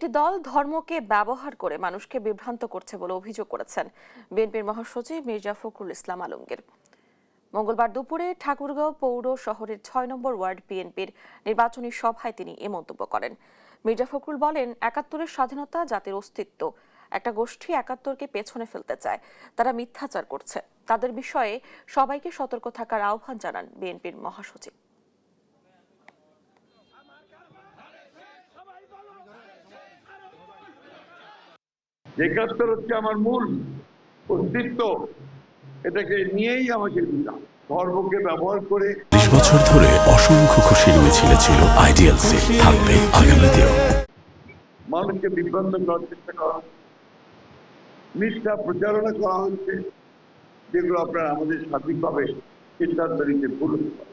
একটি দল ধর্মকে ব্যবহার করে মানুষকে বিভ্রান্ত করছে বলে অভিযোগ করেছেন বিএনপির মহাসচিব মির্জা ফখরুল ইসলাম আলমগীর। মঙ্গলবার দুপুরে ঠাকুরগাঁও পৌর শহরের ৬ নম্বর ওয়ার্ড বিএনপির নির্বাচনী সভায় তিনি এ মন্তব্য করেন। মির্জা ফখরুল বলেন, ৭১-এর স্বাধীনতা জাতির অস্তিত্ব। একটা গোষ্ঠী ৭১-কে পেছনে ফেলতে চায়, তারা মিথ্যাচার করছে। তাদের বিষয়ে সবাইকে সতর্ক থাকার আহ্বান জানান বিএনপির মহাসচিব। একাত্তর হচ্ছে আমার মূল অস্তিত্ব, এটাকে নিয়েই আমাকে দিলাম। ধর্মকে ব্যবহার করে ২০ বছর ধরে অসংখ্য খুশির মিছিলে ছিল আইডিয়ালসে, থাকবে আগামীতেও। মানুষকে বিভ্রান্ত করার চেষ্টা করা, মিথ্যা প্রচারণা করা হচ্ছে, যেগুলো আপনারা আমাদের স্বাধীনভাবে সিদ্ধান্ত নিতে ভুল হতে পারে।